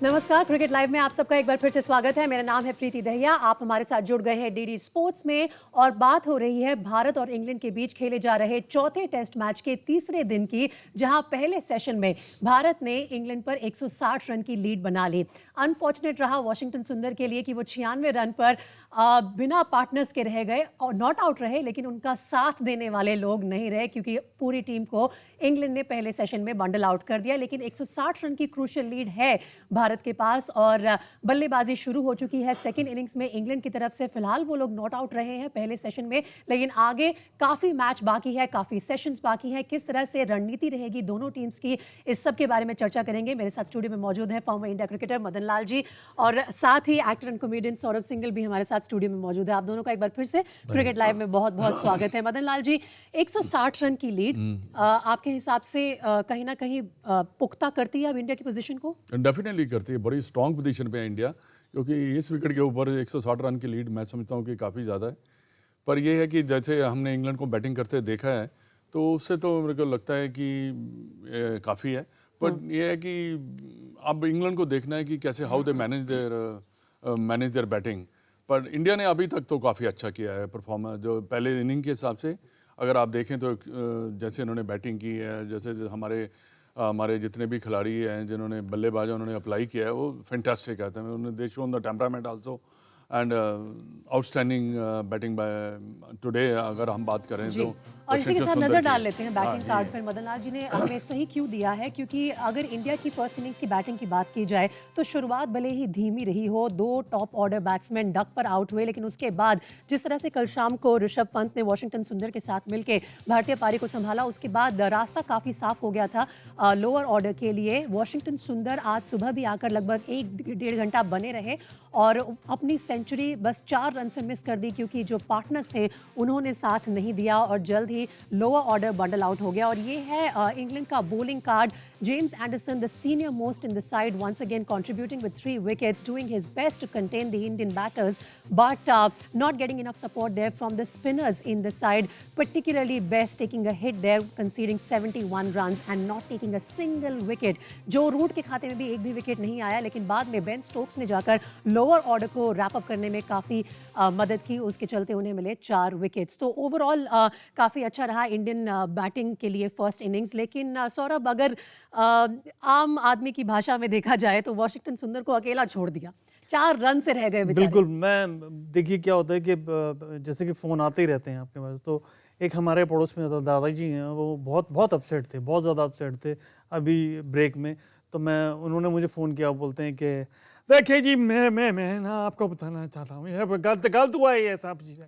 नमस्कार, cricket live में आप सबका एक बार फिर से स्वागत है। मेरा नाम है प्रीति दहिया। आप हमारे साथ जुड़ गए हैं डीडी स्पोर्ट्स में और बात हो रही है भारत और इंग्लैंड के बीच खेले जा रहे चौथे टेस्ट मैच के तीसरे दिन की, जहां पहले सेशन में भारत ने इंग्लैंड पर 160 रन की लीड बना ली। अनफॉर्चुनेट रहा वॉशिंगटन सुंदर के लिए कि वो 96 रन पर बिना पार्टनर्स के रह गए और नॉट आउट रहे, लेकिन उनका साथ देने वाले लोग नहीं रहे क्योंकि पूरी टीम को इंग्लैंड ने पहले सेशन में बंडल आउट कर दिया। लेकिन 160 रन की क्रूशियल लीड है भारत के पास और बल्लेबाजी शुरू हो चुकी है सेकंड इनिंग्स में इंग्लैंड की तरफ से। फिलहाल वो लोग नॉट आउट रहे हैं पहले सेशन में, लेकिन आगे काफी मैच बाकी है, काफी सेशंस बाकी हैं। किस तरह से रणनीति रहेगी दोनों टीम्स की, इस सब के बारे में चर्चा करेंगे। मेरे साथ स्टूडियो में मौजूद है former India cricketer Madan Lal ji और साथ ही actor and comedian Saurabh Singhal भी हमारे साथ स्टूडियो में मौजूद है। आप दोनों का एक बार फिर से क्रिकेट लाइव में बहुत बहुत स्वागत है। मदन लाल जी, 160 रन की लीड आपके हिसाब से कहीं ना कहीं पुख्ता करती है अब इंडिया की पोजीशन को? डेफिनेटली करती है। बड़ी स्ट्रॉन्ग पोजीशन पे है इंडिया, क्योंकि इस विकेट के ऊपर 160 रन की लीड मैं समझता हूँ कि काफ़ी ज़्यादा है। पर यह है कि जैसे हमने इंग्लैंड को बैटिंग करते देखा है तो उससे तो मेरे को लगता है कि काफ़ी है। पर यह है कि अब इंग्लैंड को देखना है कि कैसे how they manage there batting. पर इंडिया ने अभी तक तो काफ़ी अच्छा किया है परफॉर्मेंस, जो पहले इनिंग के हिसाब से अगर आप देखें तो जैसे इन्होंने बैटिंग की है, जैसे हमारे जितने भी खिलाड़ी हैं जिन्होंने बल्लेबाज उन्होंने अप्लाई किया है, वो फैंटास्टिक कहते हैं। उन्होंने they shown the temperament also and outstanding batting by today अगर हम बात करें तो। और इसी के साथ नजर डाल लेते हैं बैटिंग कार्ड पर। मदन लाल जी ने हमें सही क्यों दिया है, क्योंकि अगर इंडिया की फर्स्ट इनिंग्स की बैटिंग की बात की जाए तो शुरुआत भले ही धीमी रही हो, 2 टॉप ऑर्डर बैट्समैन डक पर आउट हुए, लेकिन उसके बाद जिस तरह से कल शाम को ऋषभ पंत ने वॉशिंगटन सुंदर के साथ मिलकर भारतीय पारी को संभाला, उसके बाद रास्ता काफी साफ हो गया था लोअर ऑर्डर के लिए। वॉशिंगटन सुंदर आज सुबह भी आकर लगभग 1-1.5 घंटा बने रहे और अपनी सेंचुरी बस 4 रन से मिस कर दी, क्योंकि जो पार्टनर्स थे उन्होंने साथ नहीं दिया और जल्द ही लोअर ऑर्डर बंडल आउट हो गया। और ये है इंग्लैंड का bowling card. James Anderson, the senior most in the side, once again contributing with 3 wickets, doing his best to contain the Indian batters, but not getting enough support there from the spinners in the side, particularly Best taking a hit there, conceding 71 runs and not taking a single wicket. जो root के खाते में भी एक भी wicket नहीं आया, लेकिन बाद में बेन स्टोक्स ने जाकर लोअर ऑर्डर को रैप अप करने में काफ़ी मदद की, उसके चलते उन्हें मिले 4 विकेट्स। तो ओवरऑल काफ़ी अच्छा रहा इंडियन बैटिंग के लिए फर्स्ट इनिंग्स। लेकिन सौरभ, अगर आम आदमी की भाषा में देखा जाए तो वॉशिंगटन सुंदर को अकेला छोड़ दिया, 4 रन से रह गए बेचारे। बिल्कुल। मैं देखिए क्या होता है कि जैसे कि फ़ोन आते ही रहते हैं आपके पास, तो एक हमारे पड़ोस में दादाजी हैं, वो बहुत अपसेट थे, बहुत ज़्यादा अपसेट थे अभी ब्रेक में। तो उन्होंने मुझे फ़ोन किया, बोलते हैं कि देखिए जी मैं ना आपको बताना चाहता हूँ, ये गलत हुआ है ये सब चीज़ें।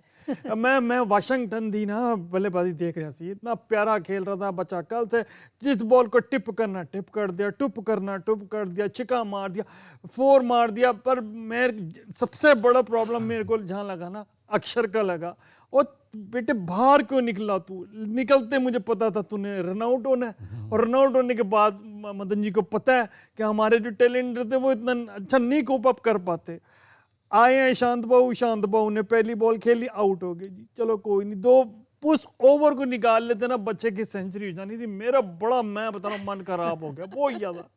मैं वाशिंगटन दी ना बल्लेबाजी देख रहा सी, इतना प्यारा खेल रहा था बच्चा। कल से जिस बॉल को टिप करना टिप कर दिया, टुप करना टुप कर दिया, छिक्का मार दिया, 4 मार दिया। पर मेरे सबसे बड़ा प्रॉब्लम मेरे को जहाँ लगा ना, अक्षर का लगा। और बेटे बाहर क्यों निकला तू? निकलते मुझे पता था तूने रन आउट होना है, और रन आउट होने के बाद मदन जी को पता है कि हमारे जो टैलेंट थे वो इतना अच्छा नहीं कोप अप कर पाते। आए हैं शांत बाबू ने पहली बॉल खेली, आउट हो गए जी। चलो कोई नहीं, 2 पुश ओवर को निकाल लेते ना, बच्चे की सेंचुरी हो जानी थी। मेरा बड़ा, मैं बता रहा हूँ, मन खराब हो गया बहुत ज्यादा।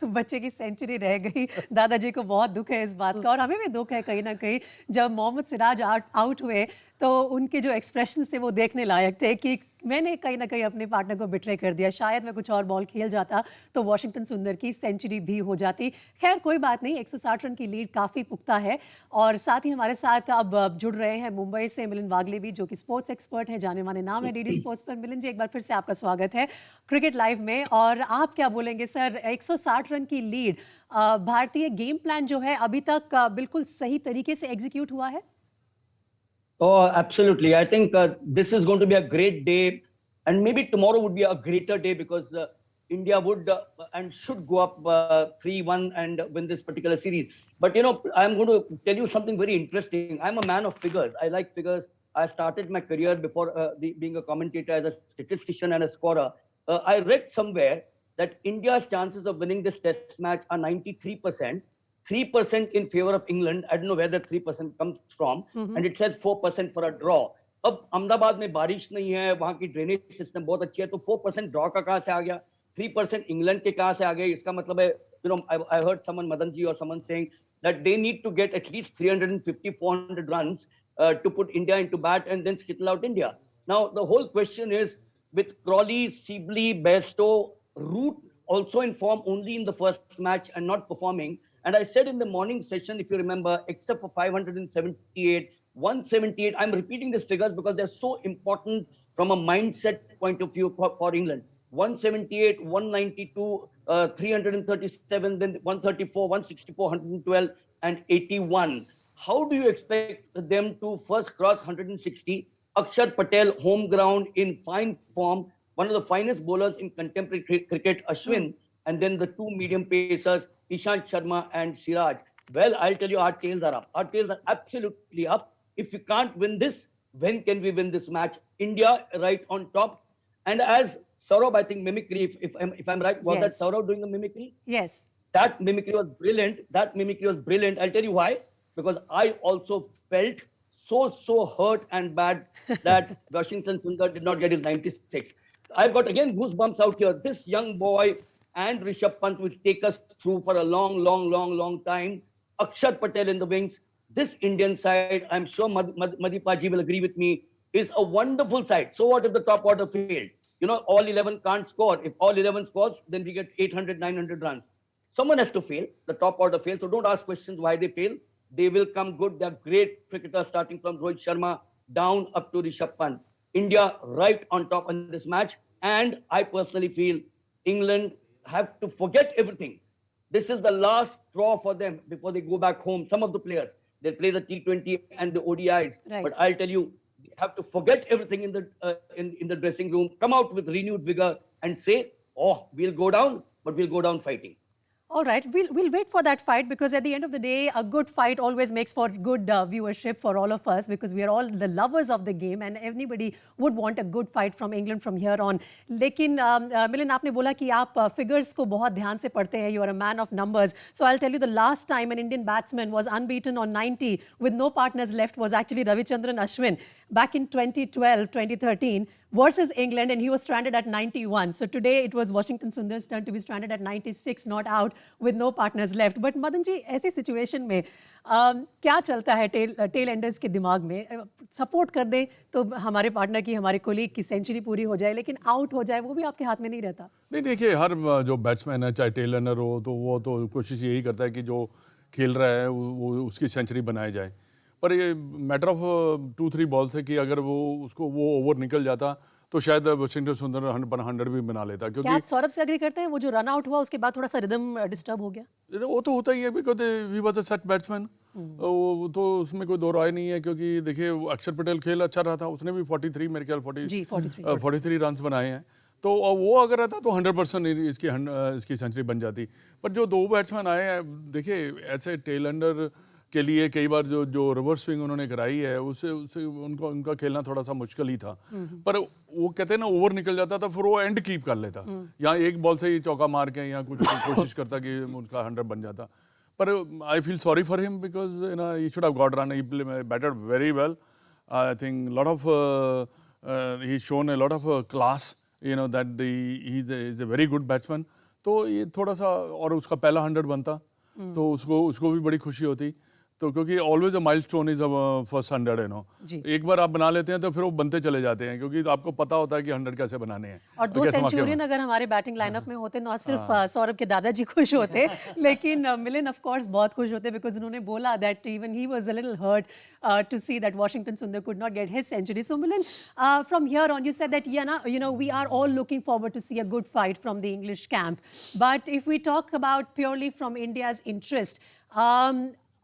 बच्चे की सेंचुरी रह गई। दादाजी को बहुत दुख है इस बात का, और हमें भी दुख है कहीं ना कहीं। जब मोहम्मद सिराज आउट हुए तो उनके जो एक्सप्रेशंस थे वो देखने लायक थे कि मैंने कहीं ना कहीं अपने पार्टनर को बिट्रे कर दिया। शायद मैं कुछ और बॉल खेल जाता तो वॉशिंगटन सुंदर की सेंचुरी भी हो जाती। खैर कोई बात नहीं, 160 रन की लीड काफ़ी पुख्ता है। और साथ ही हमारे साथ अब जुड़ रहे हैं मुंबई से मिलिंद वागले भी, जो कि स्पोर्ट्स एक्सपर्ट है, जाने माने नाम है डीडी स्पोर्ट्स पर। मिलिंद जी, एक बार फिर से आपका स्वागत है क्रिकेट लाइव में। और आप क्या बोलेंगे सर, 160 रन की लीड, भारतीय गेम प्लान जो है अभी तक बिल्कुल सही तरीके से एग्जीक्यूट हुआ है? Oh, absolutely. I think this is going to be a great day, and maybe tomorrow would be a greater day because India would and should go up 3-1 and win this particular series. But I'm going to tell you something very interesting. I'm a man of figures. I like figures. I started my career before being a commentator as a statistician and a scorer. I read somewhere that India's chances of winning this test match are 93%. 3% in favor of England. I don't know where that 3% comes from. And it says 4% for a draw. अब अहमदाबाद में बारिश नहीं है, वहां की drainage system बहुत अच्छी है, तो 4% ड्रॉ का कहां से आ गया? 3% इंग्लैंड के कहां से आ गए? इसका मतलब है I heard someone, Madanji or someone saying that they need to get at least 350, 400 runs to put India into bat and then skittle out India. Now, the whole question is with Crawley, Sibley, Bairstow, Root also in form only in the first match and not performing. And I said in the morning session, if you remember, except for 578, 178, I'm repeating these figures because they're so important from a mindset point of view for England. 178, 192, 337, then 134, 164, 112, and 81. How do you expect them to first cross 160? Akshar Patel, home ground in fine form, one of the finest bowlers in contemporary cricket, Ashwin, and then the two medium pacers, Ishant Sharma and Siraj. Well, I'll tell you, our tails are up. Our tails are absolutely up. If we can't win this, when can we win this match? India right on top. And as Saurabh, I think mimicry, if I'm right, was Yes. that Saurabh doing the mimicry? Yes. That mimicry was brilliant. That mimicry was brilliant. I'll tell you why. Because I also felt so hurt and bad that Washington Sundar did not get his 96. I've got again goosebumps out here. This young boy and Rishabh Pant will take us through for a long time. Akshar Patel in the wings. This Indian side, I'm sure Madipaji will agree with me, is a wonderful side. So what if the top order failed? All 11 can't score. If all 11 scores, then we get 800, 900 runs. Someone has to fail. The top order fails. So don't ask questions why they fail. They will come good. They're great cricketers starting from Rohit Sharma down up to Rishabh Pant. India right on top in this match. And I personally feel England have to forget everything. This is the last straw for them before they go back home. Some of the players, they'll play the T20 and the ODIs. Right. But I'll tell you, they have to forget everything in the dressing room, come out with renewed vigor and say, oh, we'll go down, but we'll go down fighting. All right, we'll wait for that fight because at the end of the day, a good fight always makes for good viewership for all of us because we are all the lovers of the game and anybody would want a good fight from England from here on. लेकिन मिलन आपने बोला कि आप figures को बहुत ध्यान से पढ़ते हैं. You are a man of numbers. So I'll tell you the last time an Indian batsman was unbeaten on 90 with no partners left was actually Ravichandran Ashwin back in 2012, 2013 versus England and he was stranded at 91. So today it was Washington Sundar's turn to be stranded at 96, not out with no partners left. But Madan ji, ऐसी situation में क्या चलता है tell Anders के दिमाग में? Support कर दे तो हमारे पार्टनर की, हमारे कोलीग की सेंचुरी पूरी हो जाए, लेकिन आउट हो जाए वो भी आपके हाथ में नहीं रहता. नहीं, देखिए, हर जो बैट्समैन है, चाहे टेल एंडर हो, तो वो तो कोशिश यही करता है कि जो खेल रहा है वो उसकी सेंचुरी बनाई जाए. पर ये मैटर ऑफ 2-3 बॉल्स है कि अगर वो ओवर निकल जाता तो शायद वाशिंगटन सुंदर 100 भी बना लेता. क्योंकि क्या आप सौरभ से एग्री करते हैं? वो जो रन आउट हुआ उसके बाद थोड़ा सा रिदम डिस्टर्ब हो गया. वो तो होता ही है because he was a set batsman. तो उसमें कोई दो राय नहीं है क्योंकि देखिए अक्षर पटेल खेल अच्छा रहा था. उसने भी 43 मेरे ख्याल 43 रन बनाए हैं. तो वो अगर रहता तो 100% इसकी सेंचुरी बन जाती. पर जो दो बैट्समैन आए हैं, देखिए ऐसे टेल एंडर के लिए कई बार जो रिवर्स स्विंग उन्होंने कराई है उससे उनका खेलना थोड़ा सा मुश्किल ही था. पर वो कहते हैं ना, ओवर निकल जाता था फिर वो एंड कीप कर लेता. यहाँ एक बॉल से ही चौका मार के या कुछ कोशिश करता कि उनका 100 बन जाता. पर I feel sorry for him because he should have got run. He batted very well. I think lot of he shown a lot of class, that he is a very good batsman. तो ये थोड़ा सा, और उसका पहला 100 बनता तो उसको भी बड़ी खुशी होती. तो क्योंकि always a milestone is a first 100. एक बार आप बना लेते हैं तो फिर वो बनते चले जाते हैं क्योंकि आपको पता होता है कि 100 कैसे बनाने हैं. और 2 सेंचुरियन अगर हमारे बैटिंग लाइनअप में होते ना सिर्फ सौरभ के दादाजी खुश होते लेकिन मिलन ऑफ कोर्स बहुत खुश होते बिकॉज उन्होंने बोला that even he was a little hurt to see that Washington Sundar could not get his century. So Milan, from here on you said that we are all looking forward to see a good fight from the English camp. But if we talk about purely from India's interest,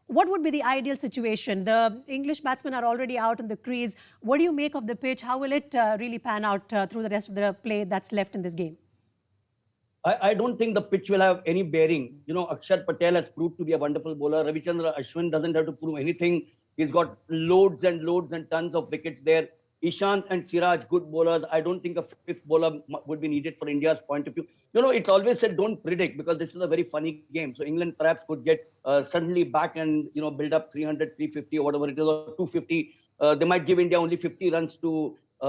what would be the ideal situation? The English batsmen are already out in the crease. What do you make of the pitch? How will it really pan out through the rest of the play that's left in this game? I don't think the pitch will have any bearing. Akshar Patel has proved to be a wonderful bowler. Ravichandra Ashwin doesn't have to prove anything. He's got loads and tons of wickets there. Ishant and Siraj, good bowlers. I don't think a fifth bowler would be needed for India's point of view. It's always said don't predict because this is a very funny game. So England perhaps could get suddenly back and build up 300, 350 or whatever it is, or 250. They might give India only 50 runs to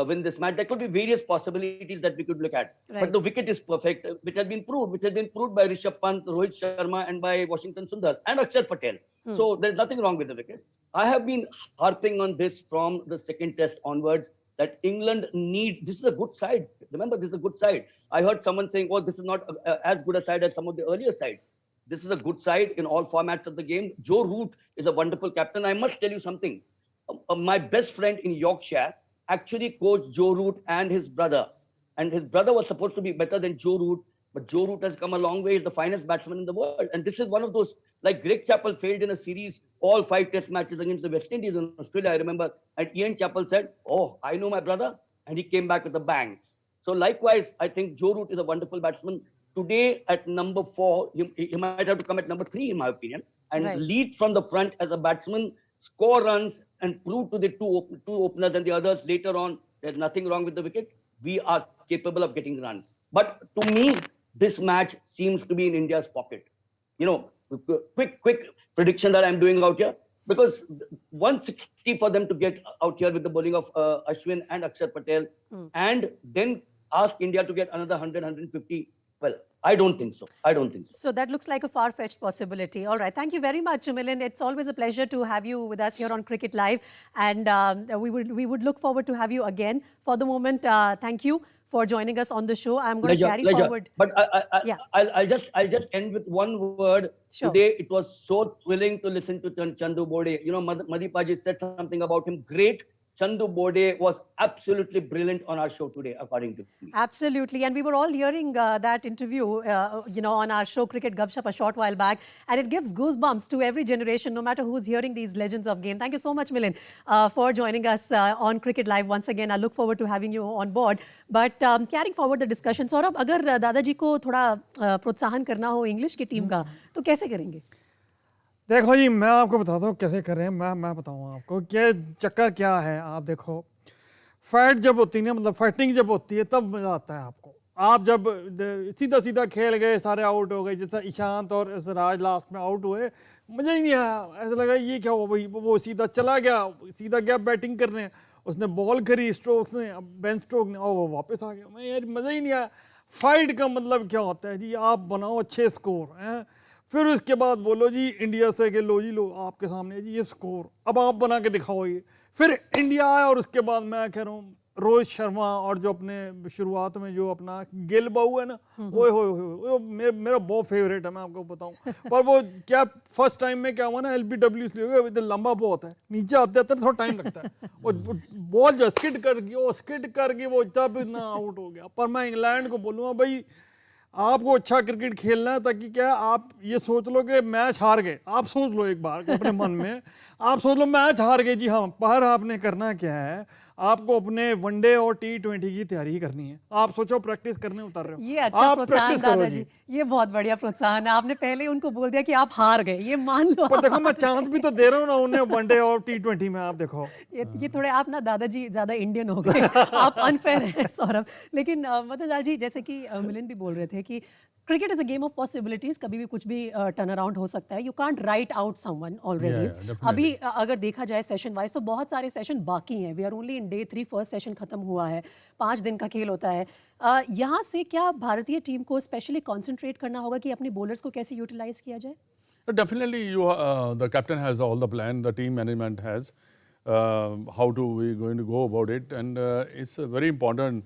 win this match. There could be various possibilities that we could look at. Right. But the wicket is perfect, which has been proved by Rishabh Pant, Rohit Sharma, and by Washington Sundar and Akshar Patel. So there's nothing wrong with the wicket. I have been harping on this from the second test onwards, that England this is a good side. Remember, this is a good side. I heard someone saying, oh, this is not as good a side as some of the earlier sides. This is a good side in all formats of the game. Joe Root is a wonderful captain. I must tell you something. My best friend in Yorkshire actually coached Joe Root and his brother. And his brother was supposed to be better than Joe Root, but Joe Root has come a long way. He's the finest batsman in the world. And this is one of those, like Greg Chappell failed in a series, all 5 test matches against the West Indies in Australia, I remember. And Ian Chappell said, oh, I know my brother. And he came back with a bang. So likewise, I think Joe Root is a wonderful batsman. Today at number 4, he might have to come at number 3, in my opinion, and Right. lead from the front as a batsman, score runs, and prove to the two openers and the others later on, there's nothing wrong with the wicket. We are capable of getting runs. But to me, this match seems to be in India's pocket. You know, quick prediction that I'm doing out here, because 160 for them to get out here with the bowling of Ashwin and Akshar Patel, and then ask India to get another 100, 150. Well, I don't think so. So that looks like a far-fetched possibility. All right. Thank you very much, Milind. It's always a pleasure to have you with us here on Cricket Live. And we would look forward to have you again. For the moment, thank you for joining us on the show. I'm going to carry forward. But Yeah. I'll just end with one word. Sure. Today, it was so thrilling to listen to Chandu Bode. You know, Madipaji said something about him. Great. Chandu Bode was absolutely brilliant on our show today, according to me. Absolutely. And we were all hearing that interview, on our show Cricket Gupshup a short while back. And it gives goosebumps to every generation, no matter who's hearing these legends of game. Thank you so much, Milind, for joining us on Cricket Live once again. I look forward to having you on board. But carrying forward the discussion, Saurabh, अगर दादाजी को थोड़ा प्रोत्साहन करना हो English की team का, तो कैसे करेंगे? देखो जी, मैं आपको बताता हूँ कैसे करें। मैं बताऊँ आपको क्या चक्कर क्या है। आप देखो, फाइट जब होती है ना, मतलब फाइटिंग जब होती है तब मज़ा आता है आपको। आप जब सीधा सीधा खेल गए, सारे आउट हो गए, जैसा ईशांत और सिराज लास्ट में आउट हुए, मज़ा ही नहीं आया। ऐसा लगा ये क्या हुआ भाई, वो सीधा चला गया, सीधा गया बैटिंग करने, उसने बॉल करी, स्ट्रोक्स ने, बेन स्टोक ने, और वो वापस आ गया। मैं यार मज़ा ही नहीं आया। फाइट का मतलब क्या होता है जी, आप बनाओ अच्छे स्कोर हैं, फिर उसके बाद बोलो जी इंडिया से कि लो जी लो आपके सामने जी ये स्कोर, अब आप बना के दिखाओ ये। फिर इंडिया आया और उसके बाद मैं कह रहा हूँ रोहित शर्मा और जो अपने शुरुआत में जो अपना गिल बाऊ है ना, ओए हो मेरा बहुत फेवरेट है, मैं आपको बताऊं। पर वो क्या फर्स्ट टाइम में क्या हुआ ना, LBW इसलिए लंबा बहुत है, नीचे आते आते थोड़ा टाइम लगता है, और बॉल जो स्किड कर गई वो तब इतना आउट हो गया। पर मैं इंग्लैंड को बोलूँगा भाई आपको अच्छा क्रिकेट खेलना है, ताकि क्या आप ये सोच लो कि मैच हार गए, आप सोच लो एक बार अपने मन में, आप सोच लो मैच हार गए जी हाँ, पर आपने करना क्या है, आपको अपने वनडे और T20 की तैयारी करनी है। आप सोचो प्रैक्टिस करने उतर रहे हो, ये अच्छा प्रोत्साहन दादाजी, ये बहुत बढ़िया प्रोत्साहन है। आपने पहले उनको बोल दिया कि आप हार गए, ये मान लो। पर देखो मैं चांस भी तो दे रहा हूँ ना उन्हें वनडे और T20 में। आप देखो ये थोड़े आप ना दादाजी ज्यादा इंडियन हो गए, आप अनफेयर हैं सौरभ। लेकिन मदनलाल जी, जैसे कि मिलिंद भी बोल रहे थे कि cricket is a game of possibilities, कभी भी कुछ भी टर्न अराउंड हो सकता है। You can't right out someone already. अभी अगर देखा जाए सेशन वाइज तो बहुत सारे सेशन बाकी हैं। We are only in day 3, first session खत्म हुआ है, 5 दिन का खेल होता है। यहाँ से क्या भारतीय टीम को स्पेशली कॉन्सेंट्रेट करना होगा कि अपने बॉलर्स को कैसे यूटिलाइज किया जाए? Definitely, the captain has all the plan. The team management has how to we going to go about it, and it's very important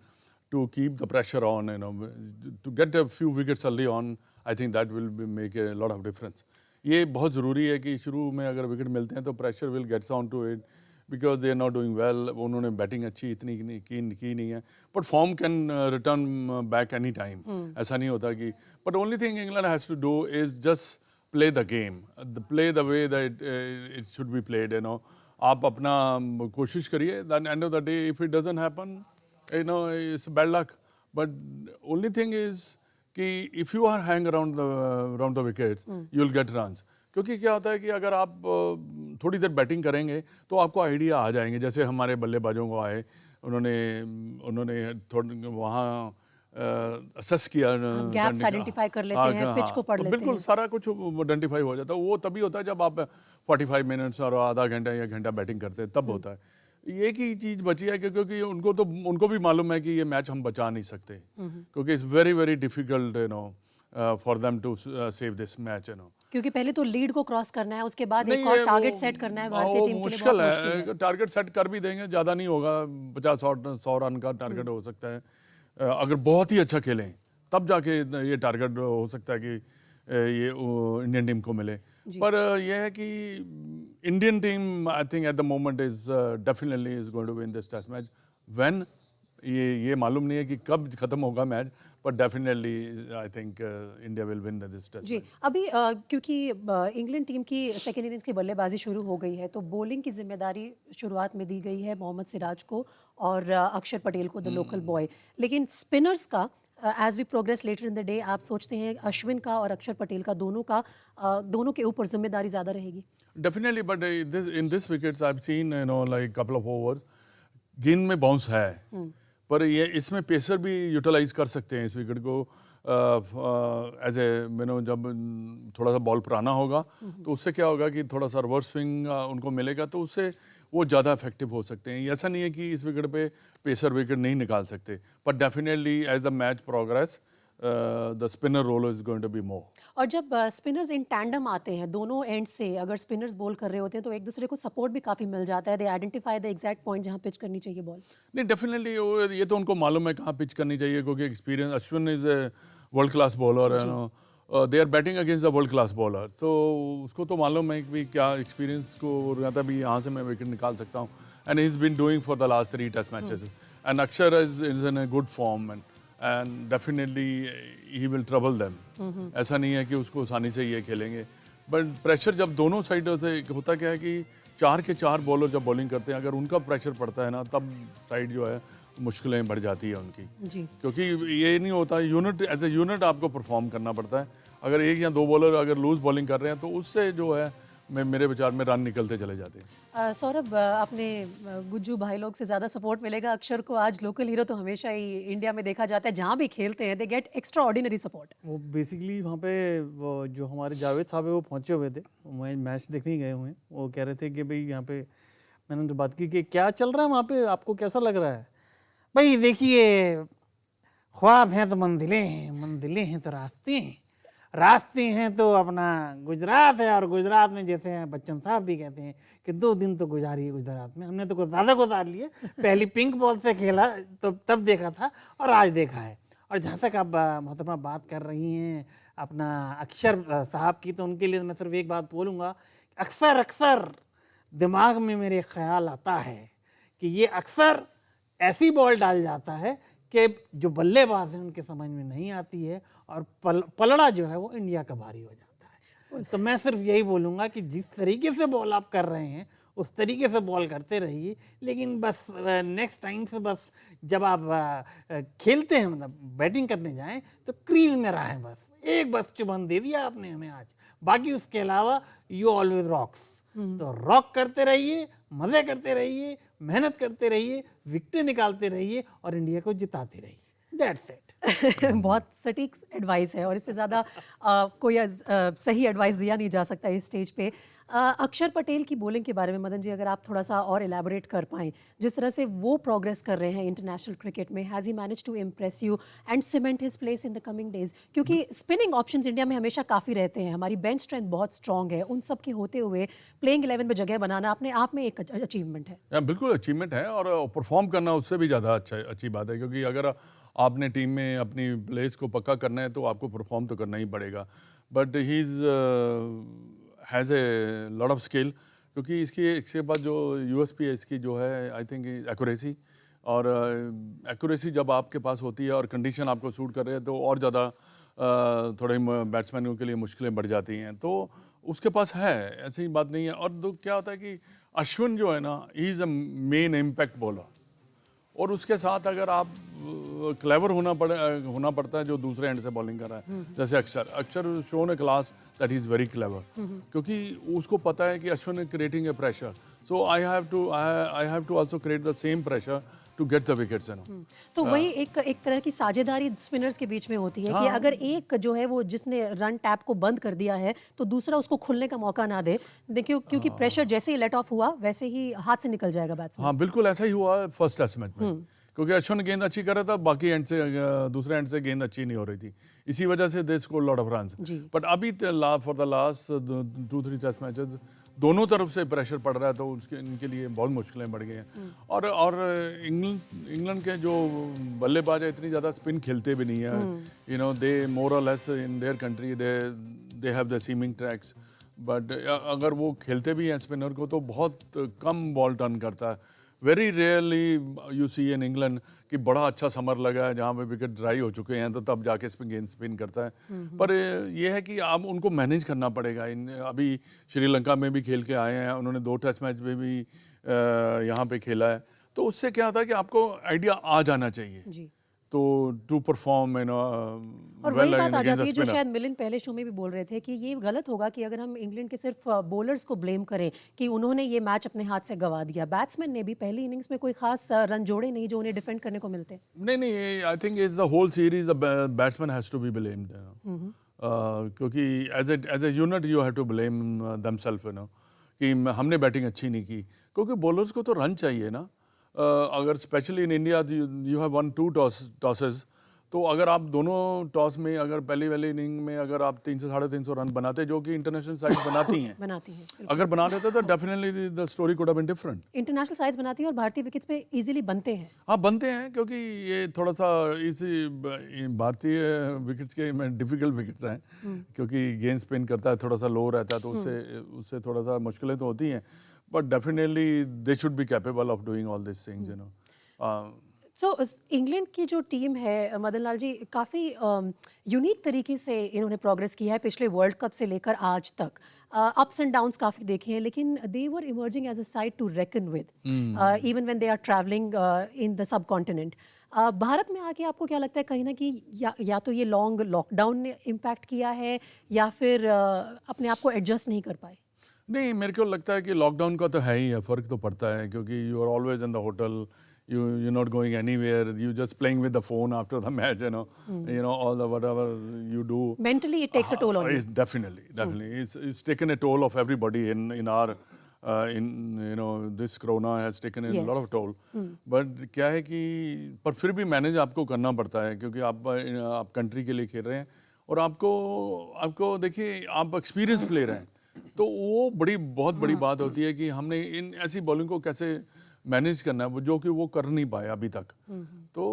to keep the pressure on. You know, to get a few wickets early on. I think that will make a lot of difference. ये बहुत ज़रूरी है कि शुरू में अगर wicket मिलते हैं तो pressure will get on to it because they are not doing well. उन्होंने बैटिंग अच्छी इतनी की नहीं है. But form can return back any time. ऐसा नहीं होता कि. But only thing England has to do is just play the game, play the way that it should be played. You know, आप अपना कोशिश करिए. Then end of the day, if it doesn't happen, you know, it's bad luck. But only thing is कि if you are hang around the wickets, you'll get runs. क्योंकि क्या होता है कि अगर आप थोड़ी देर बैटिंग करेंगे तो आपको आइडिया आ जाएंगे, जैसे हमारे बल्लेबाजों को आए, उन्होंने थोड़ा वहाँ असेस किया, गैप्स आइडेंटिफाई कर लेते हैं, पिच को पढ़ लेते हैं। बिल्कुल सारा कुछ आइडेंटिफाई हो जाता है। वो तभी होता है जब आप 45 मिनट्स और आधा घंटा या घंटा बैटिंग करते हैं, तब होता है। एक ही चीज बची है क्योंकि उनको भी मालूम है कि ये मैच हम बचा नहीं सकते, क्योंकि it's very very difficult for them to save this match क्योंकि पहले तो लीड को क्रॉस करना है, उसके बाद एक और टारगेट सेट करना है भारतीय टीम के लिए, मुश्किल बहुत मुश्किल है। टारगेट सेट कर भी देंगे, ज़्यादा नहीं होगा, 50-100 रन का टारगेट हो सकता है। अगर बहुत ही अच्छा खेलें तब जाके ये टारगेट हो सकता है कि ये इंडियन टीम को मिले। पर यह है कि Indian team I think at the moment is definitely is going to win this test match. When ये मालूम नहीं है कि कब खत्म होगा मैच, पर definitely I think India will win this test. जी, अभी क्योंकि इंग्लैंड टीम की सेकेंड इनिंग्स की बल्लेबाजी शुरू हो गई है, तो बॉलिंग की जिम्मेदारी शुरुआत में दी गई है मोहम्मद सिराज को और अक्षर पटेल को, द लोकल बॉय। लेकिन स्पिनर्स का as we progress later in the day, आप सोचते हैं अश्विन का और अक्षर पटेल का दोनों के ऊपर जिम्मेदारी ज़्यादा रहेगी? Definitely, but in this wickets I have seen like couple of overs गेंद में बाउंस है, पर ये इसमें पेसर भी यूटिलाइज कर सकते हैं इस विकेट को एज ए जब थोड़ा सा बॉल पुराना होगा तो उससे क्या होगा कि थोड़ा सा रिवर्स स्विंग उनको मिलेगा, तो उससे वो ज़्यादा इफेक्टिव हो सकते हैं। ऐसा नहीं है कि इस विकेट पे पेसर विकेट नहीं निकाल सकते, पर definitely as the match progress the spinner role is going to be more. और जब स्पिनर्स इन टैंडम आते हैं दोनों एंड से, अगर स्पिनर्स बॉल कर रहे होते हैं तो एक दूसरे को सपोर्ट भी काफ़ी मिल जाता है, they identify the exact point जहाँ पिच करनी चाहिए बॉल। नहीं, डेफिनेटली ये तो उनको मालूम है कहाँ पिच करनी चाहिए, क्योंकि experience, Ashwin is a world class bowler, they are batting against the world class bowler, तो उसको तो मालूम है कि क्या एक्सपीरियंस को रहता भी यहाँ से मैं विकेट निकाल सकता हूँ, and he is been doing for the last 3 test matches, and Axar is in a good form and definitely he will trouble them. ऐसा नहीं है कि उसको आसानी से ये खेलेंगे, बट प्रेशर जब दोनों साइडों से होता क्या है कि 4 के 4 बॉलर जब बॉलिंग करते हैं, अगर उनका प्रेशर पड़ता है ना, तब साइड जो है मुश्किलें बढ़ जाती है उनकी जी, क्योंकि ये नहीं होता, यूनिट एज ए यूनिट आपको परफॉर्म करना पड़ता है। अगर 1 या 2 बॉलर अगर लूज बॉलिंग कर रहे हैं तो उससे जो है मेरे विचार में रन निकलते चले जाते हैं। सौरभ, अपने गुज्जू भाई लोग से ज़्यादा सपोर्ट मिलेगा अक्षर को? आज लोकल हीरो तो हमेशा ही इंडिया में देखा जाता है, जहाँ भी खेलते हैं they get extra ordinary support. वो बेसिकली वहाँ पे वो जो हमारे जावेद साहब है वो पहुँचे हुए थे, वो मैच देखने गए हुए हैं। वो कह रहे थे कि भाई यहाँ पे, मैंने तो बात की कि क्या चल रहा है वहाँ पे, आपको कैसा लग रहा है? भाई देखिए, ख्वाब हैं तो मंजिलें हैं, मंजिलें हैं तो रास्ते हैं, रास्ते हैं तो अपना गुजरात है, और गुजरात में जैसे हैं बच्चन साहब भी कहते हैं कि 2 दिन तो गुजारिए गुजरात में। हमने तो कुछ ज़्यादा गुजार लिए, पहली पिंक बॉल से खेला तो तब देखा था और आज देखा है। और जहाँ तक आप मोहतरमा बात कर रही हैं अपना अक्षर साहब की, तो उनके लिए मैं सिर्फ एक बात बोलूँगा, अक्सर दिमाग में मेरे ख्याल आता है कि ये अक्सर ऐसी बॉल डाल जाता है कि जो बल्लेबाज हैं उनके समझ में नहीं आती है, और पलड़ा जो है वो इंडिया का भारी हो जाता है। तो मैं सिर्फ यही बोलूँगा कि जिस तरीके से बॉल आप कर रहे हैं उस तरीके से बॉल करते रहिए, लेकिन बस नेक्स्ट टाइम से बस जब आप खेलते हैं, मतलब बैटिंग करने जाएं, तो क्रीज में रहें। बस चुभन दे दिया आपने हमें आज, बाकी उसके अलावा यू ऑलवेज रॉक्स। तो रॉक करते रहिए, मजे करते रहिए, मेहनत करते रहिए, विकेटें निकालते रहिए और इंडिया को जिताते रहिए। That's it. बहुत सटीक एडवाइस है और इससे ज़्यादा कोई सही एडवाइस दिया नहीं जा सकता इस स्टेज पे। अक्षर पटेल की बॉलिंग के बारे में मदन जी अगर आप थोड़ा सा और एलैबोरेट कर पाएँ, जिस तरह से वो प्रोग्रेस कर रहे हैं इंटरनेशनल क्रिकेट में, has he manage to impress you and cement his place in the coming days? क्योंकि स्पिनिंग ऑप्शंस इंडिया में हमेशा काफ़ी रहते हैं, हमारी बेंच स्ट्रेंथ बहुत स्ट्रॉन्ग है, उन सब के होते हुए प्लेइंग 11 में जगह बनाना अपने आप में एक अचीवमेंट है। बिल्कुल अचीवमेंट है, और परफॉर्म करना उससे भी ज़्यादा अच्छी बात है, क्योंकि अगर आपने टीम में अपनी प्लेस को पक्का करना है तो आपको परफॉर्म तो करना ही पड़ेगा। But he has a lot of skill, क्योंकि इसके बाद जो यूएसपी है इसकी जो है आई थिंक एक्यूरेसी, और एक्यूरेसी जब आपके पास होती है और कंडीशन आपको सूट कर रहे हैं तो और ज़्यादा थोड़े बैट्समैनों के लिए मुश्किलें बढ़ जाती हैं। तो उसके पास है, ऐसी बात नहीं है। और तो क्या होता है कि अश्विन जो है ना, he is a main impact bowler, और उसके साथ अगर आप क्लेवर होना पड़ता है जो दूसरे एंड से बॉलिंग कर रहा है, जैसे Akshar shown a class that is very clever, क्योंकि उसको पता है कि Ashwin is creating a pressure, so I have to also create the same pressure to get the wickets, you know. तो वही एक तरह की साझेदारी स्पिनर्स के बीच में होती है कि अगर एक जो है वो जिसने रन टैप को बंद कर दिया है तो दूसरा उसको खुलने का मौका ना दे, देखिए क्योंकि प्रेशर जैसे ही लेट ऑफ हुआ वैसे ही हाथ से निकल जाएगा बैट्समैन। हाँ बिल्कुल ऐसा ही हुआ फर्स्ट टेस्ट मैच में, क्योंकि अश्विन गेंद अच्छी कर रहा था, बाकी एंड से दूसरे एंड से गेंद अच्छी नहीं हो रही थी, इसी वजह से they score lot of runs. But अभी for the last 2-3 test matches दोनों तरफ से प्रेशर पड़ रहा है, तो उसके इनके लिए बहुत मुश्किलें बढ़ गई हैं। और इंग्लैंड के जो बल्लेबाज है इतनी ज़्यादा स्पिन खेलते भी नहीं है, यू नो दे मोर और less in their country they have the seaming tracks, but अगर वो खेलते भी हैं स्पिनर को तो बहुत कम बॉल टर्न करता है। Very rarely you see in England कि बड़ा अच्छा समर लगा है जहाँ पे विकेट ड्राई हो चुके हैं तो तब जाके गेंद स्पिन करता है। पर ये है कि आप उनको मैनेज करना पड़ेगा। अभी श्रीलंका में भी खेल के आए हैं, उन्होंने 2 टेस्ट मैच में भी यहाँ पे खेला है, तो उससे क्या होता है कि आपको आइडिया आ जाना चाहिए जी। तो टू परफॉर्म यू नो। और वही बात आ जाती है जो शायद मिलिंद पहले शो में भी बोल रहे थे कि ये गलत होगा कि अगर हम इंग्लैंड के सिर्फ बॉलर्स को ब्लेम करें कि उन्होंने ये मैच अपने हाथ से गंवा दिया। बैट्समैन ने भी पहली इनिंग्स में कोई खास रन जोड़े नहीं जो उन्हें डिफेंड करने को मिलते। नहीं, I think it's the whole series the batsman has to be blamed, क्योंकि as a unit you have to blame themselves, you know, कि हमने बैटिंग अच्छी नहीं की, क्योंकि बॉलर्स को तो रन चाहिए ना। अगर specially in India you have one 2 tosses, तो अगर आप दोनों टॉस में अगर पहली वाली इनिंग में अगर आप 300 साढ़े 300 रन बनाते, जो कि इंटरनेशनल साइड बनाती हैं अगर बना देते तो definitely the story could have been different. International sides बनाती हैं और भारतीय विकेट्स पे इजीली बनते हैं। हाँ बनते हैं, क्योंकि ये थोड़ा सा इसी भारतीय विकेट्स के में डिफिकल्ट विकेट्स हैं, क्योंकि गेंद स्पिन करता है, थोड़ा सा लो रहता है, तो उससे थोड़ा सा मुश्किलें तो होती हैं, but definitely they should be capable of doing all this things, you know. So England की जो टीम है मदन लाल जी, काफ़ी यूनिक तरीके से इन्होंने प्रोग्रेस की है पिछले वर्ल्ड कप से लेकर आज तक। अप्स एंड डाउन्स काफ़ी देखे हैं, लेकिन they were emerging as a side to reckon with even when they are travelling in the subcontinent. Bharat में आके आपको क्या लगता है कहीं ना कि या तो ये लॉन्ग लॉकडाउन ने इम्पैक्ट किया है या फिर अपने आप को एडजस्ट नहीं कर पाए? नहीं, मेरे को लगता है कि लॉकडाउन का तो है ही है, फ़र्क तो पड़ता है, क्योंकि you are always in the hotel, you're not going anywhere, you just playing with the phone after the match, you know all the whatever you do mentally it takes a toll on you. Definitely it's taken a toll of everybody in our in you know this corona has taken a lot of toll, but क्या है कि पर फिर भी manage आपको करना पड़ता है, क्योंकि आप कंट्री के लिए खेल रहे हैं और आपको देखिए आप एक्सपीरियंस प्लेयर हैं, तो वो बहुत बड़ी बात होती है कि हमने इन ऐसी बॉलिंग को कैसे मैनेज करना है, जो कि वो कर नहीं पाए अभी तक। तो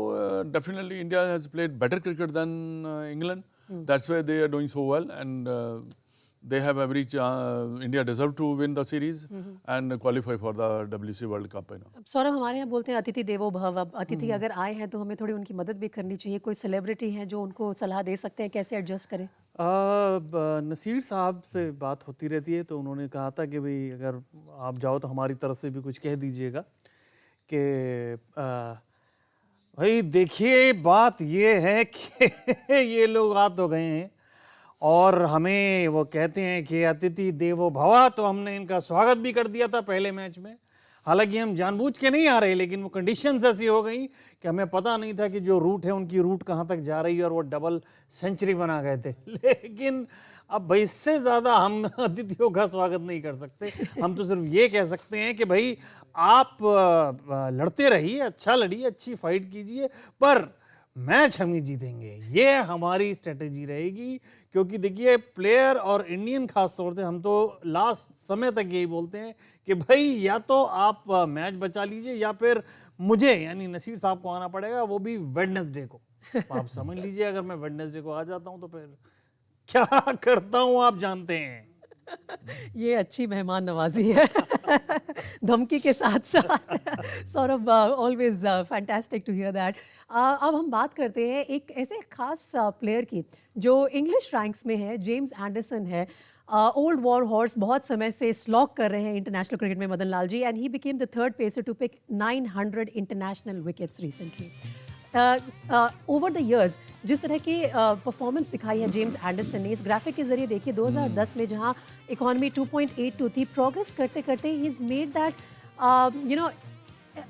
definitely India has played better cricket than England, that's why they are doing so well and they have every India deserve to win the series and qualify for the WC World Cup, you know. Saurabh, हमारे यहाँ बोलते हैं अतिथि देवो भव। अब अतिथि अगर आए हैं तो हमें थोड़ी उनकी मदद भी करनी चाहिए। कोई सेलिब्रिटी हैं जो उनको सलाह दे सकते हैं कैसे एडजस्ट करें? नसीर साहब से बात होती रहती है, तो उन्होंने कहा था कि भाई अगर आप जाओ तो हमारी तरफ से भी कुछ कह दीजिएगा कि भाई देखिए बात ये है कि ये लोग आ तो गए हैं और हमें वो कहते हैं कि अतिथि देवो भवा, तो हमने इनका स्वागत भी कर दिया था पहले मैच में। हालांकि हम जानबूझ के नहीं आ रहे, लेकिन वो कंडीशंस ऐसी हो गई कि हमें पता नहीं था कि जो रूट है उनकी रूट कहाँ तक जा रही है, और वो डबल सेंचुरी बना गए थे। लेकिन अब भाई इससे ज़्यादा हम अतिथियों का स्वागत नहीं कर सकते। हम तो सिर्फ ये कह सकते हैं कि भाई आप लड़ते रहिए, अच्छा लड़िए, अच्छी फाइट कीजिए, पर मैच हम ही जीतेंगे, ये हमारी स्ट्रेटेजी रहेगी। क्योंकि देखिए प्लेयर और इंडियन खास तौर से हम तो लास्ट समय तक यही बोलते हैं कि भाई या तो आप मैच बचा लीजिए या फिर मुझे यानी नसीर साहब को आना पड़ेगा, वो भी वेडनेसडे को। आप समझ लीजिए अगर मैं वेडनेसडे को आ जाता हूं तो फिर क्या करता हूं आप जानते हैं। ये अच्छी मेहमान नवाजी है धमकी के साथ साथ। Saurabh, always fantastic to hear that. अब हम बात करते हैं एक ऐसे खास प्लेयर की जो इंग्लिश रैंक्स में है, जेम्स एंडरसन है। ओल्ड वॉर हॉर्स, बहुत समय से स्लॉग कर रहे हैं इंटरनेशनल क्रिकेट में Madan Lal ji, and he became the third pacer to pick 900 international wickets recently. Over the years जिस तरह की परफॉर्मेंस दिखाई है जेम्स एंडरसन ने, इस ग्राफिक के जरिए देखिए 2010 में जहां इकोनॉमी 2.82 थी, प्रोग्रेस करते करते ही is made that you know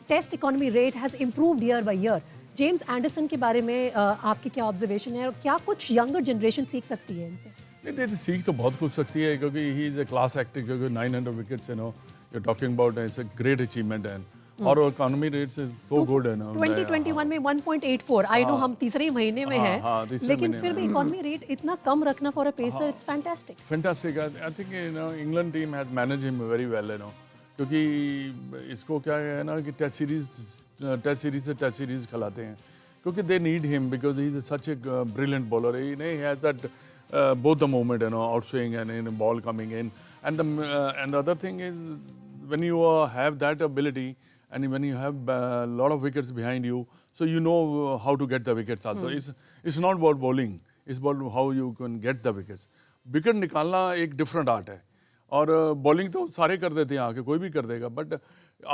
test economy rate has improved year by year. James Anderson के बारे में आपकी क्या ऑब्जर्वेशन है और क्या कुछ यंगर जनरेशन सीख सकती है इनसे? नहीं, सीख तो बहुत कुछ सकती है क्योंकि he is a class actor, क्योंकि 900 wickets you are talking about, it's a great achievement and और economy rates is so good है ना। 2021 में 1.84, आई नो हम तीसरे ही महीने में हैं, तीसरे लेकिन महीने फिर भी इकोनॉमी रेट इतना कम रखना for a pacer, it's fantastic. Fantastic. I think England team has manage him very well क्योंकि इसको क्या है ना कि टेस्ट सीरीज से टेस्ट सीरीज खिलाते हैं क्योंकि they need him because he is such a brilliant bowler. He has that both the moment, outswing and in ball coming in, and the other thing is when you have that ability and when you have a lot of wickets behind you, so you know how to get the wickets also. It's not about bowling, it's about how you can get the wickets. Wicket निकालना एक different art है और bowling तो सारे कर देते हैं, आके कोई भी कर देगा, बट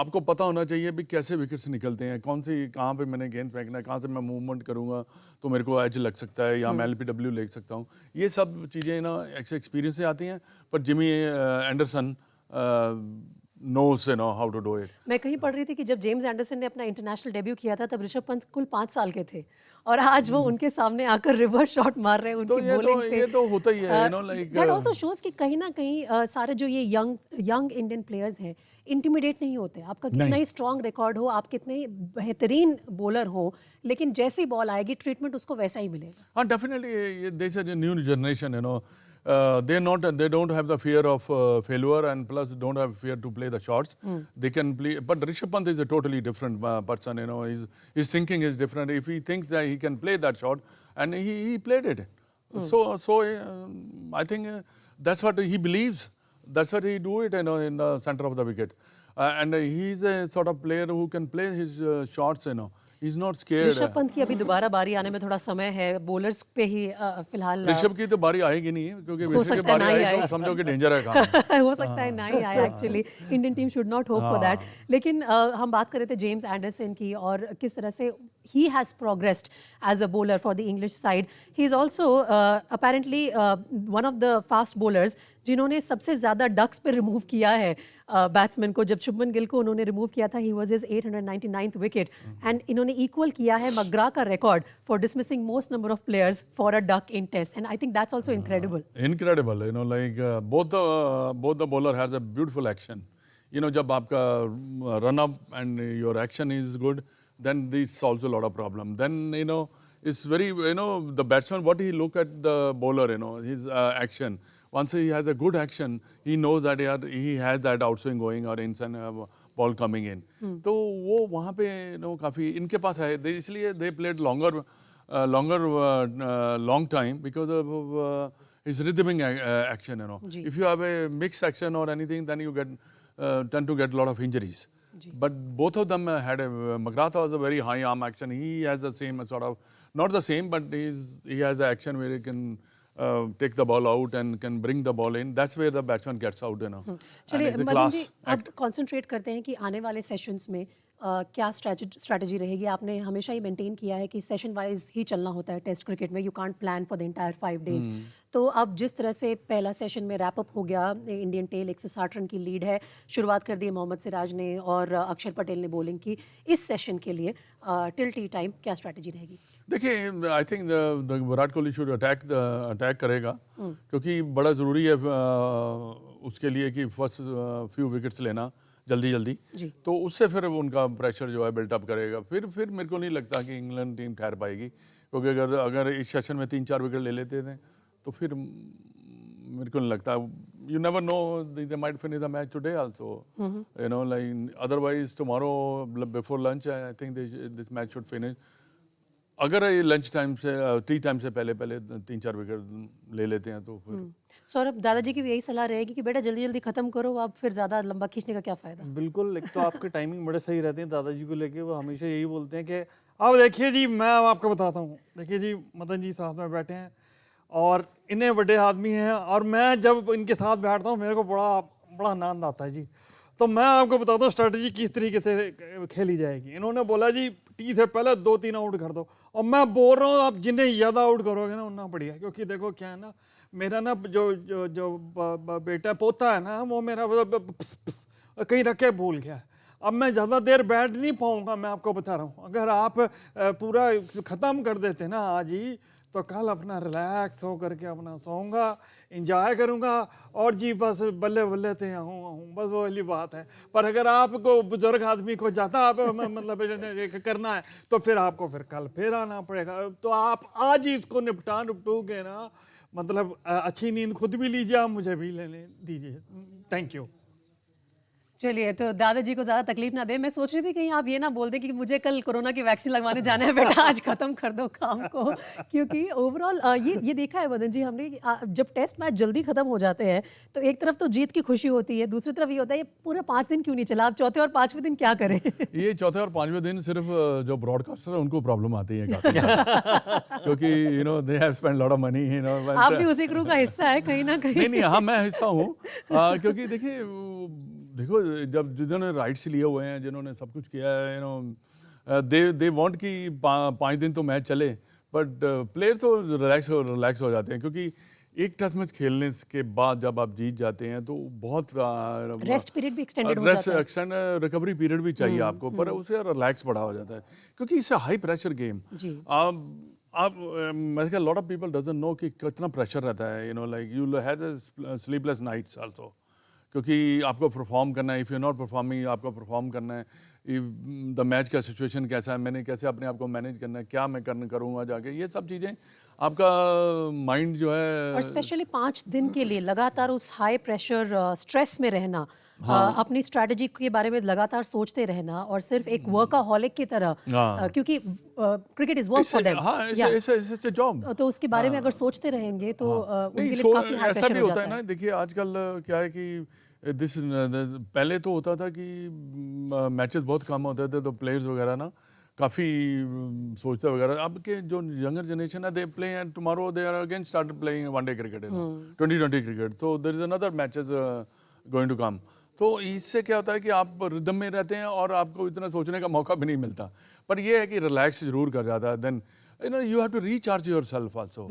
आपको पता होना चाहिए भी कैसे विकेट्स निकलते हैं, कौन सी कहाँ पे मैंने गेंद फेंकना है, कहाँ से मैं मूवमेंट करूँगा तो मेरे को एज लग सकता है या मैं LPW ले सकता हूँ। ये सब चीज़ें ना एक्सपीरियंस से आती हैं, पर Jimmy Anderson knows how to do it. मैं कहीं पढ़ रही थी कि जब जेम्स एंडरसन ने अपना इंटरनेशनल डेब्यू किया था तब ऋषभ पंत कुल 5 साल के थे और आज वो उनके सामने आकर रिवर्स शॉट मार रहे हैं उनकी बॉलिंग पे। ये तो होता ही है, लाइक दैट आल्सो शोज कि कहीं ना कहीं सारे जो ये यंग इंडियन प्लेयर्स हैं इंटिमिडेट नहीं होते। आपका कितना ही स्ट्रॉन्ग रिकॉर्ड हो, आप कितने ही बेहतरीन बॉलर हो, लेकिन जैसी बॉल आएगी ट्रीटमेंट उसको वैसा ही मिलेगा। हाँ, definitely this is a new generation, they don't have the fear of failure and plus don't have fear to play the shots. They can play, but Rishabh Pant is a totally different person. His thinking is different. If he thinks that he can play that shot, and he played it, so I think that's what he believes. That's what he do it, in the center of the wicket, and he's a sort of player who can play his shots. He's not scared. Rishabh Pant की अभी दोबारा बारी आने में थोड़ा समय है, bowlers पे ही फिलहाल ऋषभ की तो बारी आएगी नहीं क्योंकि हो ऋषभ की सकता है बारी ना ही आई तो आए। समझो कि डेंजर है काम। हो सकता है ना ही आए actually, Indian team should not hope for that. लेकिन हम बात कर रहे थे जेम्स एंडरसन की और किस तरह से he has progressed as a bowler for the English side. He is also apparently one of the fast bowlers जिन्होंने सबसे ज़्यादा डक्स पे रिमूव किया है बैट्समैन को। जब शुभमन गिल को उन्होंने रिमूव किया था, he was his 899th wicket, and इन्होंने इक्वल किया है मग्रा का record for dismissing most number of players for a duck in test, and I think that's also incredible. Incredible, like both the bowler has a beautiful action. जब आपका run up and your action is good, then this solves a lot of problem. Then it's very the batsman, what he look at the bowler, his action. Once he has a good action, he knows that he has that outswing going or inside ball coming in. तो वो वहाँ पे काफी इनके पास है, इसलिए they played long time because of his rhythmic action. If you have a mixed action or anything, then you tend to get a lot of injuries. But both of them had McGrath was a very high arm action. He has the same sort of, not the same, but he has the action where he can take the ball out and can bring the ball in. That's where the batsman gets out. चलिए मदन जी, अब concentrate करते हैं कि आने वाले sessions में क्या strategy रहेगी। आपने हमेशा ही मेंटेन किया है कि सेशन वाइज ही चलना होता है टेस्ट क्रिकेट में, you can't plan for the entire 5 days. तो अब जिस तरह से पहला सेशन में रैप अप हो गया, इंडियन टेल 160 रन की लीड है, शुरुआत कर दी मोहम्मद सिराज ने और अक्षर पटेल ने बॉलिंग की। इस सेशन के लिए टिल टी टाइम क्या स्ट्रैटेजी रहेगी? देखिए, I think Virat Kohli should attack करेगा क्योंकि बड़ा ज़रूरी है उसके लिए कि फर्स्ट फ्यू विकेट्स लेना जल्दी तो उससे फिर उनका प्रेशर जो है बिल्टअप करेगा। फिर मेरे को नहीं लगता कि इंग्लैंड टीम ठहर पाएगी, क्योंकि अगर इस सेशन में 3-4 विकेट ले लेते थे तो फिर मेरे को नहीं लगता, you never know, they might finish the match today also. Like otherwise tomorrow before lunch I think this match should finish. अगर ये लंच टाइम से टी टाइम से पहले 3-4 विकेट ले लेते हैं तो फिर सौरभ, दादाजी की भी यही सलाह रहेगी कि बेटा जल्दी खत्म करो, अब फिर ज़्यादा लंबा खींचने का क्या फ़ायदा। बिल्कुल, एक तो आपके टाइमिंग बड़े सही रहते हैं दादाजी को लेके, वो हमेशा यही बोलते हैं कि अब देखिए जी, मैं आपको बताता हूँ, देखिए जी मदन जी साथ में बैठे हैं और इन्हें बड़े आदमी हैं और मैं जब इनके साथ बैठता हूँ मेरे को बड़ा आनंद आता है जी। तो मैं आपको बताता हूँ स्ट्रेटजी किस तरीके से खेली जाएगी। इन्होंने बोला जी टी से पहले 2-3 आउट कर दो, और मैं बोल रहा हूँ आप जिन्हें ज़्यादा आउट करोगे ना उतना बढ़िया, क्योंकि देखो क्या है ना, मेरा ना जो बेटा पोता है ना, वो मेरा कहीं रख के भूल गया, अब मैं ज़्यादा देर बैठ नहीं पाऊंगा, मैं आपको बता रहा हूँ। अगर आप पूरा ख़त्म कर देते ना आज ही, तो कल अपना रिलैक्स हो करके अपना सोऊंगा, इंजॉय करूंगा, और जी बस बल्ले बल्ले थे आऊँ बस वो वाली बात है। पर अगर आपको बुजुर्ग आदमी को ज़्यादा आप मतलब करना है, तो फिर आपको फिर कल फिर आना पड़ेगा। तो आप आज ही इसको निपटू के ना, मतलब अच्छी नींद खुद भी लीजिए, आप मुझे भी लेने दीजिए। Thank you. चलिए, तो दादाजी को ज़्यादा तकलीफ ना दे। मैं सोच रही थी कहीं आप ये ना बोल दें कि मुझे कल कोरोना की वैक्सीन लगवाने जाना है बेटा, आज खत्म कर दो काम को। क्योंकि ओवरऑल ये देखा है मदन जी हमने कि जब टेस्ट मैच जल्दी खत्म हो जाते हैं तो एक तरफ तो जीत की खुशी होती है, दूसरी तरफ ये होता है ये पूरे 5 दिन क्यों नहीं चला, आप चौथे और 5वें दिन क्या करें? ये चौथे और 5वें दिन सिर्फ जो ब्रॉडकास्टर है उनको प्रॉब्लम आती है काफी क्योंकि you know they have spend lot of money, you know. आप भी उसी क्रू का हिस्सा है कहीं ना कहीं। नहीं, हाँ मैं हिस्सा हूँ, क्योंकि देखिए देखो, जब जिन्होंने राइट्स लिए हुए हैं, जिन्होंने सब कुछ किया है, यू नो दे वांट कि 5 दिन तो मैच चले, बट प्लेयर तो रिलैक्स हो जाते हैं, क्योंकि एक टेस्ट मैच खेलने के बाद जब आप जीत जाते हैं तो बहुत रेस्ट पीरियड भी एक्सटेंडेड हो जाता है, रिकवरी पीरियड भी चाहिए आपको, पर उससे रिलैक्स बड़ा हो जाता है, क्योंकि इससे हाई प्रेशर गेम। जी। आप मैं क्या lot of people doesn't know कि कितना प्रेशर रहता है, you know like you have sleepless nights also, क्योंकि आपको परफॉर्म करना है। इफ़ यू नॉट परफॉर्मिंग, आपको परफॉर्म करना है, द मैच का सिचुएशन कैसा है, मैंने कैसे अपने आप को मैनेज करना है, क्या मैं करूँगा जाके, ये सब चीज़ें आपका माइंड जो है। और स्पेशली 5 दिन के लिए लगातार उस हाई प्रेशर स्ट्रेस में रहना, अपनी स्ट्रैटेजी के बारे में लगातार सोचते रहना, और सिर्फ एक वर्कaholic की तरह, क्योंकि cricket is work for them, हाँ, इट्स अ जॉब, तो उसके बारे में अगर सोचते रहेंगे तो उनके नहीं, लिए काफी हाई ऐसा प्रेशर भी हो होता जाता है है। ना। देखिए आजकल क्या है कि पहले तो होता था कि मैचेस बहुत कम होते थे, तो प्लेयर्स वगैरह ना काफ़ी सोचते वगैरह। अब के जो यंगर जनरेशन है, they play and tomorrow they are again start playing one day cricket, 2020 cricket, तो there is another matches going to come. तो इससे क्या होता है कि आप रिदम में रहते हैं और आपको इतना सोचने का मौका भी नहीं मिलता, पर यह है कि रिलैक्स जरूर कर जाता है। Then you know you have to recharge yourself also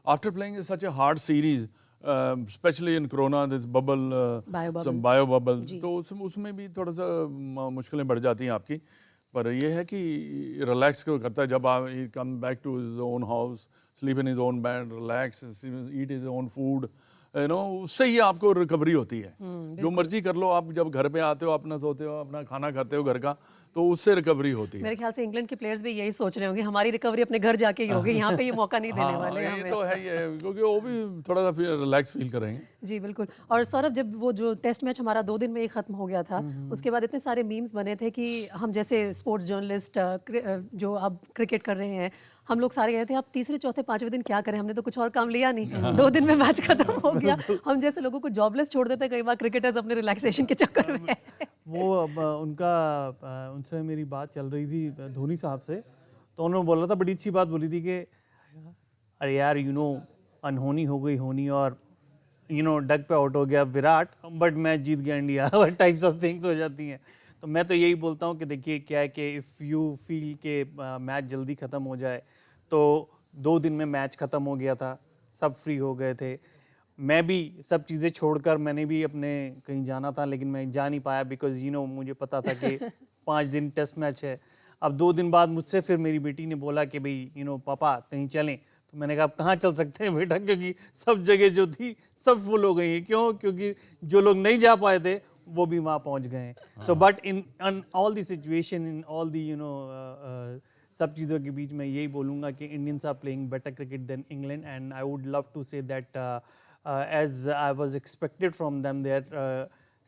after playing such a hard series, especially in corona, this bubble, some bio bubble, तो उसमें भी थोड़ा सा मुश्किलें बढ़ जाती हैं आपकी। पर ये है कि रिलैक्स को करता है, जब आप come back to his own house, sleep in his own bed, relax, eat his own food, you know, उससे ही आपको रिकवरी होती है। जो मर्जी कर लो, आप जब घर पे आते हो, अपना सोते हो, अपना खाना खाते हो घर का, तो उससे रिकवरी होती है। मेरे ख्याल से इंग्लैंड के प्लेयर्स भी यही सोच रहे होंगे, हमारी रिकवरी अपने घर जाके ही होगी, यहाँ पे ये मौका नहीं देने वाले ये हमें। तो है ही है, क्योंकि वो भी थोड़ा सा रिलैक्स फील करेंगे। जी बिल्कुल। और सौरभ, जब वो जो टेस्ट मैच हमारा 2 दिन में ही खत्म हो गया था, उसके बाद इतने सारे मीम्स बने थे कि हम जैसे स्पोर्ट्स जर्नलिस्ट जो अब क्रिकेट कर रहे हैं, हम लोग सारे गए थे अब तीसरे चौथे 5वें दिन क्या करें, हमने तो कुछ और काम लिया नहीं, 2 दिन में मैच खत्म हो गया। हम जैसे लोगों को जॉबलेस छोड़ देते कई बार क्रिकेटर्स अपने रिलैक्सेशन के चक्कर में। वो अब उनसे मेरी बात चल रही थी धोनी साहब से, तो उन्होंने बोला था, बड़ी अच्छी बात बोली थी कि अरे यार यू नो अनहोनी हो गई होनी, और यू नो डक पे आउट हो गया विराट, बट मैच जीत गया इंडिया, टाइप्स ऑफ थिंग्स हो जाती हैं। तो मैं तो यही बोलता हूँ कि देखिए क्या है कि इफ़ यू फील के मैच जल्दी ख़त्म हो जाए, तो 2 दिन में मैच ख़त्म हो गया था, सब फ्री हो गए थे। मैं भी सब चीज़ें छोड़कर मैंने भी अपने कहीं जाना था, लेकिन मैं जा नहीं पाया, बिकॉज यू नो मुझे पता था कि 5 दिन टेस्ट मैच है। अब 2 दिन बाद मुझसे फिर मेरी बेटी ने बोला कि भाई यू नो पापा कहीं चलें, तो मैंने कहा आप कहाँ चल सकते हैं बेटा, क्योंकि सब जगह जो थी सब फुल हो गई हैं। क्यों? क्योंकि जो लोग नहीं जा पाए थे वो भी वहाँ पहुँच गए। So but in all the situation, in all the you know सब चीज़ों के बीच में यही बोलूँगा कि Indians are playing better cricket than England, and I would love to say that as I was expected from them, that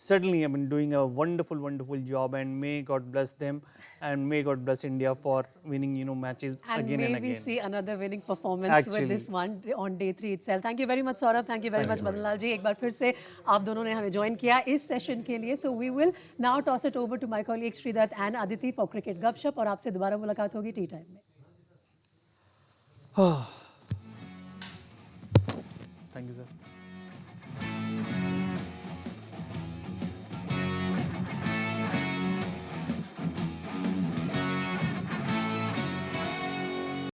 certainly have been doing a wonderful, wonderful job, and may God bless them, and may God bless India for winning, you know, matches and again and again. And may we see another winning performance with this one on day 3 itself. Thank you very much, Saurabh. Thank you very much, Madan Lal ji. एक बार फिर से आप दोनों ने हमें join किया इस session के लिए. So we will now toss it over to my colleagues Sridat and Aditi for cricket gupshup, और आपसे दोबारा मुलाकात होगी टी टाइम में. Thank you, sir.